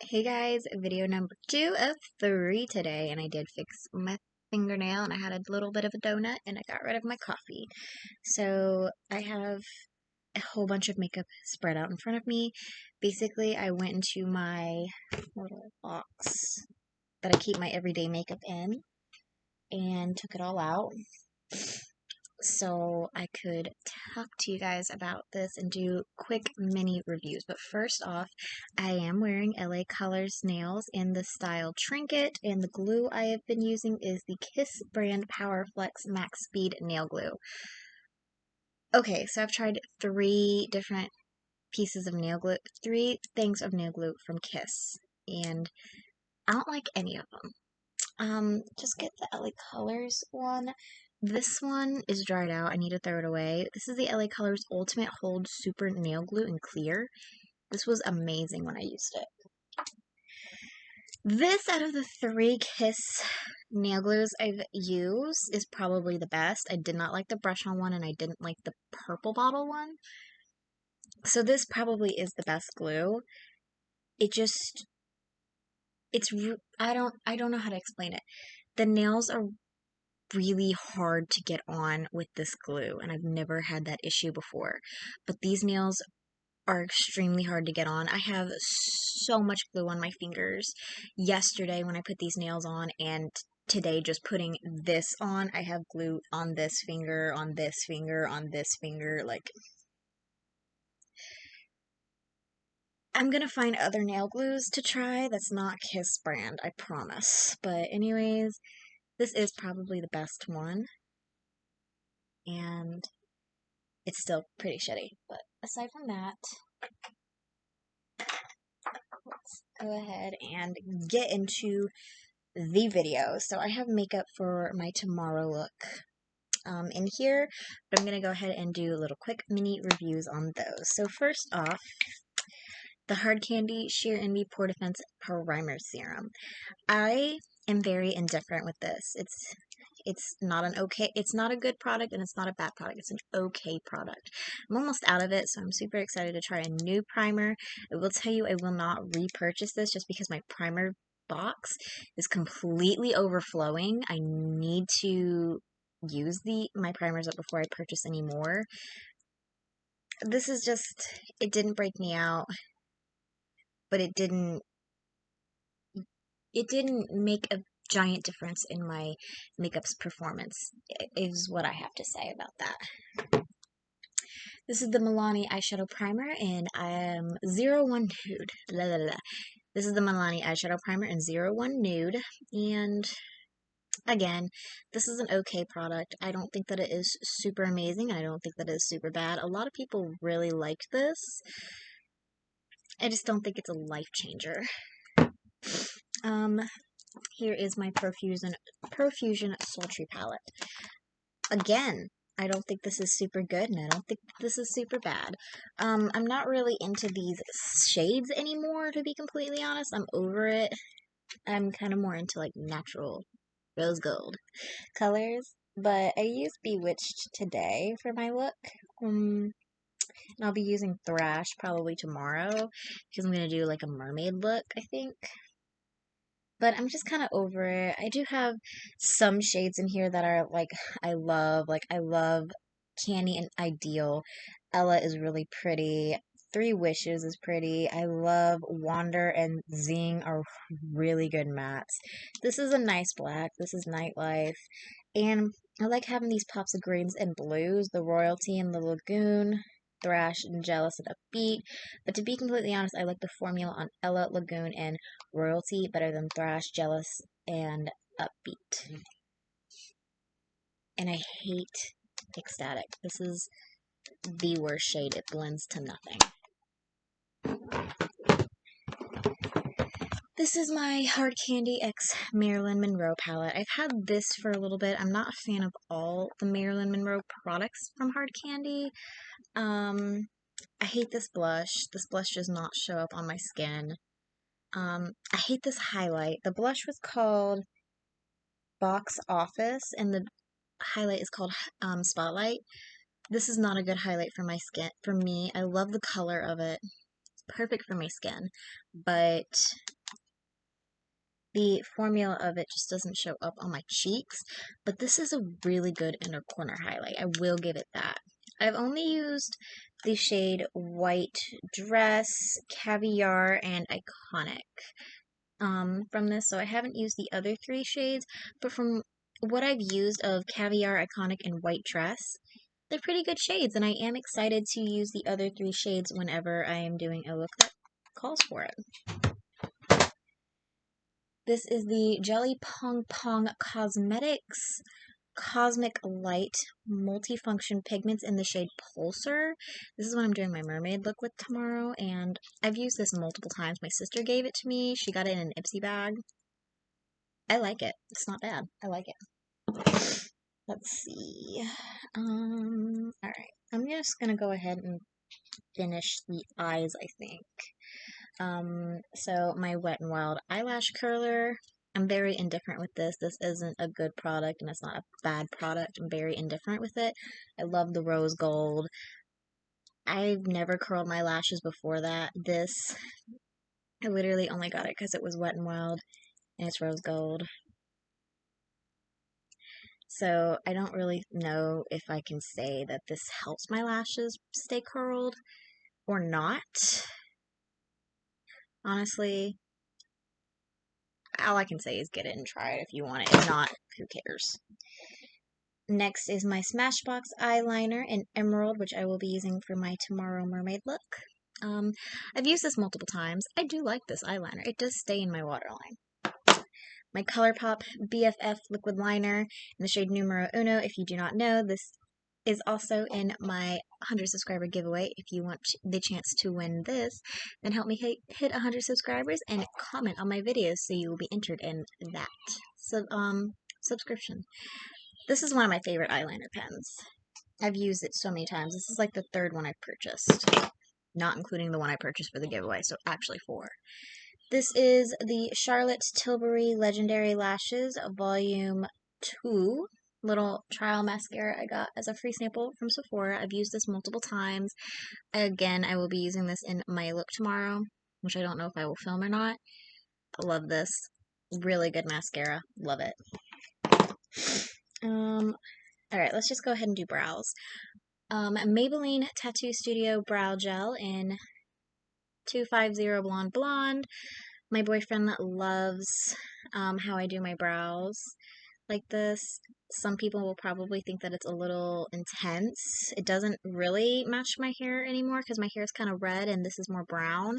Hey guys, video number 2 of 3 today, and I did fix my fingernail and I had a little bit of a donut and I got rid of my coffee. So I have a whole bunch of makeup spread out in front of me. Basically, I went into my little box that I keep my everyday makeup in and took it all out so I could talk to you guys about this and do quick mini reviews. But first off, I am wearing LA Colors nails in the style Trinket, and the glue I have been using is the Kiss brand Powerflex Max Speed Nail Glue. Okay, so I've tried 3 different pieces of nail glue, 3 things of nail glue from Kiss, and I don't like any of them. Just get the LA Colors one. This one is dried out. I need to throw it away. This is the LA Colors Ultimate Hold Super Nail Glue in Clear. This was amazing when I used it. This, out of the 3 Kiss nail glues I've used, is probably the best. I did not like the brush-on one, and I didn't like the purple bottle one. So this probably is the best glue. I don't know how to explain it. The nails are really hard to get on with this glue, and I've never had that issue before. But these nails are extremely hard to get on. I have so much glue on my fingers yesterday when I put these nails on, and today just putting this on, I have glue on this finger, on this finger, on this finger. Like, I'm gonna find other nail glues to try that's not Kiss brand, I promise. But anyways, this is probably the best one, and it's still pretty shitty. But aside from that, let's go ahead and get into the video. So I have makeup for my tomorrow look in here, but I'm going to go ahead and do little quick mini reviews on those. So first off, the Hard Candy Sheer Envy Pore Defense Primer Serum. I am very indifferent with this. It's not a good product, and it's not a bad product. It's an okay product. I'm almost out of it, so I'm super excited to try a new primer. I will tell you I will not repurchase this just because my primer box is completely overflowing. I need to use my primers up before I purchase any more. This is just, it didn't break me out, but it didn't make a giant difference in my makeup's performance, is what I have to say about that. This is the Milani Eyeshadow Primer in 01 Nude. La, la, la. This is the Milani Eyeshadow Primer in 01 Nude, and again, this is an okay product. I don't think that it is super amazing, and I don't think that it is super bad. A lot of people really liked this. I just don't think it's a life changer. Here is my Profusion Sultry palette. Again, I don't think this is super good, and I don't think this is super bad. I'm not really into these shades anymore, to be completely honest. I'm over it. I'm kind of more into, like, natural rose gold colors. But I used Bewitched today for my look. And I'll be using Thrash probably tomorrow, because I'm going to do, like, a mermaid look, I think. But I'm just kind of over it. I do have some shades in here that are, like, I love. Like, I love Candy and Ideal. Ella is really pretty. Three Wishes is pretty. I love Wander and Zing are really good mattes. This is a nice black. This is Nightlife. And I like having these pops of greens and blues. The Royalty and the Lagoon. Thrash and Jealous and Upbeat. But to be completely honest, I like the formula on Ella, Lagoon, and Royalty better than Thrash, Jealous, and Upbeat. And I hate Ecstatic. This is the worst shade. It blends to nothing. This is my Hard Candy X Marilyn Monroe palette. I've had this for a little bit. I'm not a fan of all the Marilyn Monroe products from Hard Candy. I hate this blush. This blush does not show up on my skin. I hate this highlight. The blush was called Box Office, and the highlight is called Spotlight. This is not a good highlight for my skin. For me, I love the color of it. It's perfect for my skin, but The formula of it just doesn't show up on my cheeks, but this is a really good inner corner highlight. I will give it that. I've only used the shade White Dress, Caviar, and Iconic from this, so I haven't used the other three shades, but from what I've used of Caviar, Iconic, and White Dress, they're pretty good shades, and I am excited to use the other three shades whenever I am doing a look that calls for it. This is the Jelly Pong Pong Cosmetics Cosmic Light Multifunction Pigments in the shade Pulsar. This is what I'm doing my mermaid look with tomorrow, and I've used this multiple times. My sister gave it to me. She got it in an Ipsy bag. I like it. It's not bad. I like it. Let's see. Alright. I'm just gonna go ahead and finish the eyes, I think. So my Wet n Wild eyelash curler. I'm very indifferent with this. This isn't a good product and it's not a bad product. I'm very indifferent with it. I love the rose gold. I've never curled my lashes before that. This, I literally only got it because it was Wet n Wild and it's rose gold. So I don't really know if I can say that this helps my lashes stay curled or not. Honestly, all I can say is get it and try it if you want it. If not, who cares? Next is my Smashbox eyeliner in Emerald, which I will be using for my tomorrow mermaid look. I've used this multiple times. I do like this eyeliner. It does stay in my waterline. My Colourpop BFF liquid liner in the shade Numero Uno. If you do not know, this is also in my 100 subscriber giveaway. If you want the chance to win this, then help me hit 100 subscribers and comment on my videos so you will be entered in that subscription. This is one of my favorite eyeliner pens. I've used it so many times. This is like the third one I've purchased, not including the one I purchased for the giveaway, so actually 4. This is the Charlotte Tilbury Legendary Lashes Volume 2 little trial mascara I got as a free sample from Sephora. I've used this multiple times. Again, I will be using this in my look tomorrow, which I don't know if I will film or not. I love this. Really good mascara. Love it. Alright, let's just go ahead and do brows. Maybelline Tattoo Studio Brow Gel in 250 Blonde Blonde. My boyfriend loves how I do my brows like this. Some people will probably think that it's a little intense. It doesn't really match my hair anymore because my hair is kind of red and this is more brown.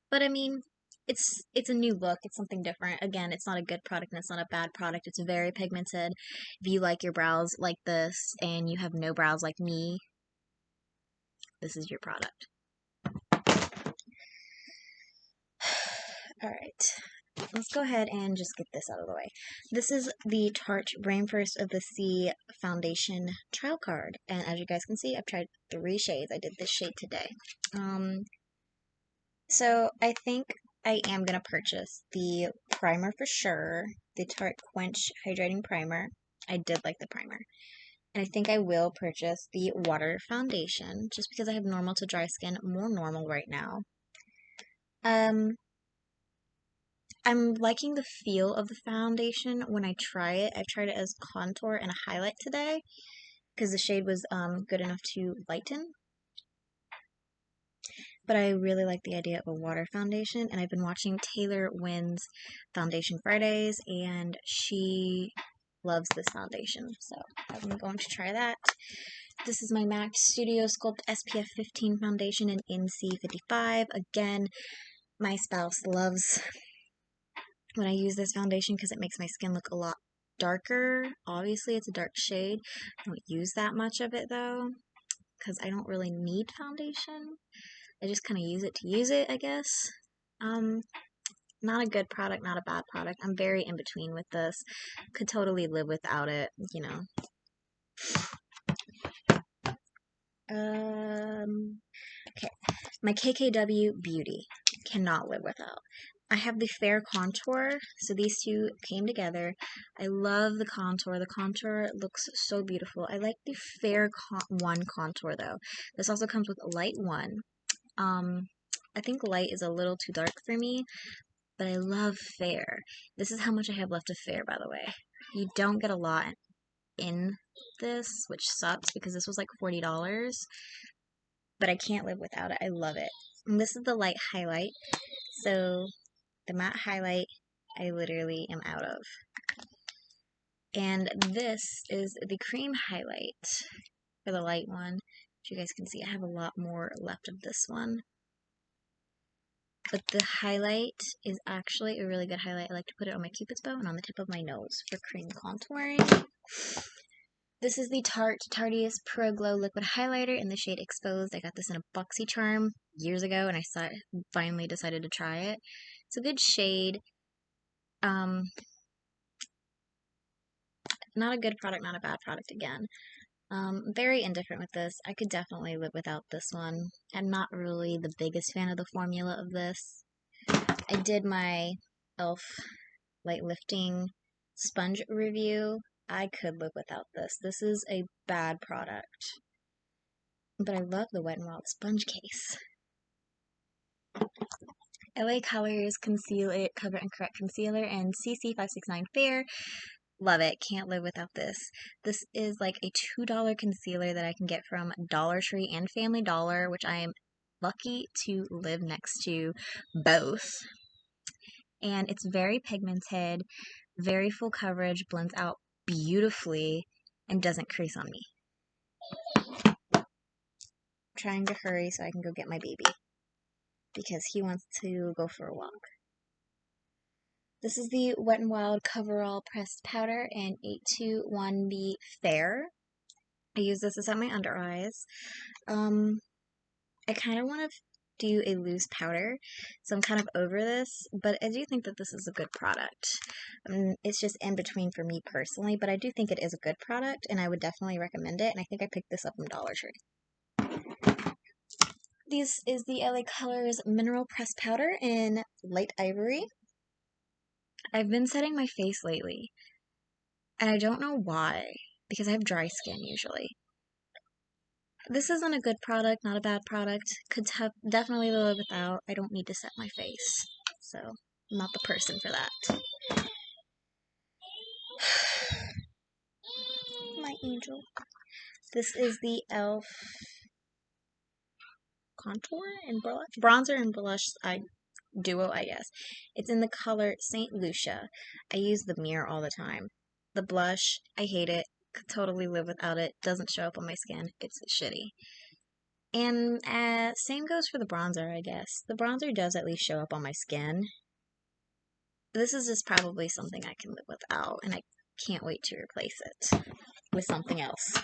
But I mean, it's a new look. It's something different. Again, it's not a good product and it's not a bad product. It's very pigmented. If you like your brows like this and you have no brows like me, this is your product. Alright, let's go ahead and just get this out of the way. This is the Tarte Rainforest of the Sea Foundation Trial Card. And as you guys can see, I've tried 3 shades. I did this shade today. So I think I am going to purchase the primer for sure. The Tarte Quench Hydrating Primer. I did like the primer. And I think I will purchase the water foundation just because I have normal to dry skin, more normal right now. I'm liking the feel of the foundation when I try it. I've tried it as contour and a highlight today because the shade was good enough to lighten. But I really like the idea of a water foundation, and I've been watching Taylor Wynn's Foundation Fridays, and she loves this foundation, so I'm going to try that. This is my MAC Studio Sculpt SPF 15 foundation in NC55. Again, my spouse loves when I use this foundation because it makes my skin look a lot darker. Obviously, it's a dark shade. I don't use that much of it, though, because I don't really need foundation. I just kind of use it to use it, I guess. Not a good product, not a bad product. I'm very in between with this. Could totally live without it, you know. Okay. My KKW Beauty. Cannot live without. I have the Fair Contour, so these two came together. I love the contour. The contour looks so beautiful. I like the Fair 1 contour, though. This also comes with Light 1. I think light is a little too dark for me, but I love Fair. This is how much I have left of Fair, by the way. You don't get a lot in this, which sucks because this was like $40, but I can't live without it. I love it. And this is the light highlight. So the matte highlight I literally am out of. And this is the cream highlight for the light one. As you guys can see, I have a lot more left of this one. But the highlight is actually a really good highlight. I like to put it on my Cupid's bow and on the tip of my nose for cream contouring. This is the Tarte Tartiest Pro Glow Liquid Highlighter in the shade Exposed. I got this in a BoxyCharm years ago, and I finally decided to try it. It's a good shade. Not a good product, not a bad product again. Very indifferent with this. I could definitely live without this one. I'm not really the biggest fan of the formula of this. I did my e.l.f. light lifting sponge review. I could live without this. This is a bad product. But I love the Wet n Wild sponge case. LA Colors Conceal It Cover and Correct Concealer and CC569 Fair. Love it. Can't live without this. This is like a $2 concealer that I can get from Dollar Tree and Family Dollar, which I am lucky to live next to both. And it's very pigmented, very full coverage, blends out beautifully, and doesn't crease on me. I'm trying to hurry so I can go get my baby because he wants to go for a walk. This is the Wet n Wild Coverall Pressed Powder in 821B Fair. I use this to set my under eyes. I kind of want to do a loose powder, so I'm kind of over this, but I do think that this is a good product. It's just in between for me personally, but I do think it is a good product, and I would definitely recommend it, and I think I picked this up from Dollar Tree. This is the LA Colors Mineral Pressed Powder in Light Ivory. I've been setting my face lately, and I don't know why, because I have dry skin usually. This isn't a good product, not a bad product. Could definitely live without. I don't need to set my face, so I'm not the person for that. My angel. This is the e.l.f. Contour and Burlap? Bronzer and blush duo, I guess. It's in the color St. Lucia. I use the mirror all the time. The blush, I hate it. Could totally live without it. Doesn't show up on my skin. It's shitty. And same goes for the bronzer, I guess. The bronzer does at least show up on my skin. This is just probably something I can live without, and I can't wait to replace it with something else.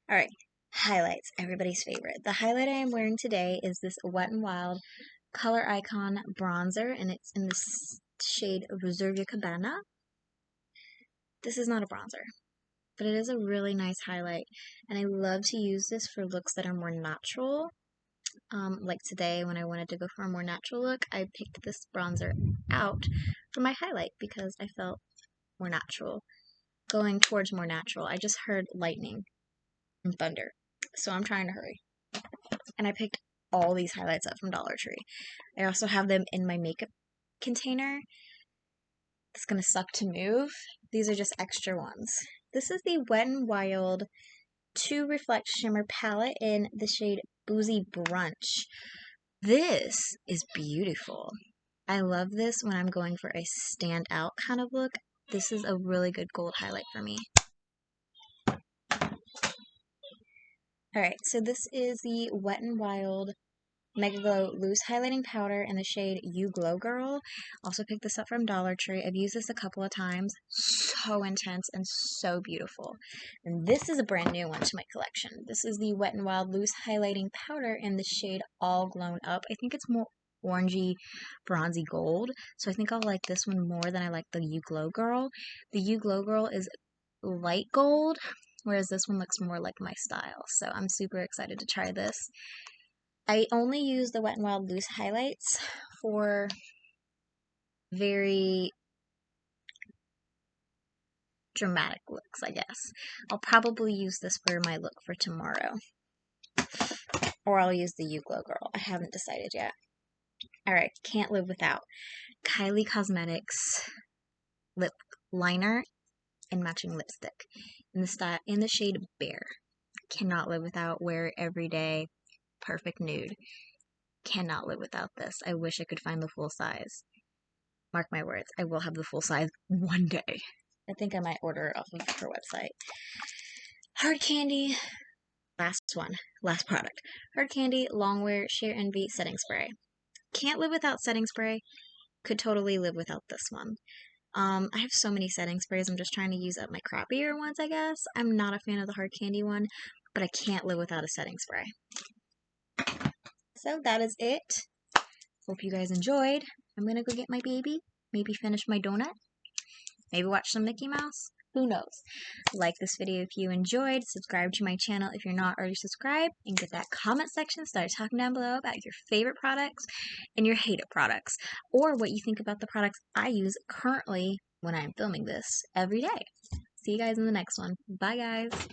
Alright, highlights. Everybody's favorite. The highlight I am wearing today is this Wet n Wild Color Icon bronzer, and it's in the shade Reserva Cabana. This is not a bronzer, but it is a really nice highlight, and I love to use this for looks that are more natural. Like today, when I wanted to go for a more natural look, I picked this bronzer out for my highlight because I felt more natural. Going towards more natural, I just heard lightning and thunder, so I'm trying to hurry. And I picked all these highlights up from Dollar Tree. I also have them in my makeup container. It's gonna suck to move. These are just extra ones. This is the Wet n Wild 2 Reflect Shimmer Palette in the shade Boozy Brunch. This is beautiful. I love this when I'm going for a standout kind of look. This is a really good gold highlight for me. Alright, so this is the Wet n Wild Mega Glow Loose Highlighting Powder in the shade You Glow Girl. Also picked this up from Dollar Tree. I've used this a couple of times. So intense and so beautiful. And this is a brand new one to my collection. This is the Wet n Wild Loose Highlighting Powder in the shade All Glown Up. I think it's more orangey, bronzy gold. So I think I'll like this one more than I like the You Glow Girl. The You Glow Girl is light gold, whereas this one looks more like my style. So I'm super excited to try this. I only use the Wet n Wild Loose highlights for very dramatic looks, I guess. I'll probably use this for my look for tomorrow. Or I'll use the You Glow Girl. I haven't decided yet. Alright, can't live without. Kylie Cosmetics lip liner and matching lipstick in the shade Bear. Cannot live without, wear it every day. Perfect nude. Cannot live without this. I wish I could find the full size. Mark my words, I will have the full size one day. I think I might order it off of her website. Hard Candy, last product. Hard Candy Longwear Sheer Envy Setting Spray. Can't live without setting spray. Could totally live without this one. I have so many setting sprays. I'm just trying to use up my crappier ones, I guess. I'm not a fan of the Hard Candy one, but I can't live without a setting spray. So that is it. Hope you guys enjoyed. I'm gonna go get my baby. Maybe finish my donut. Maybe watch some Mickey Mouse. Who knows? Like this video if you enjoyed. Subscribe to my channel if you're not already subscribed. And get that comment section. Start talking down below about your favorite products and your hated products. Or what you think about the products I use currently when I'm filming this every day. See you guys in the next one. Bye guys.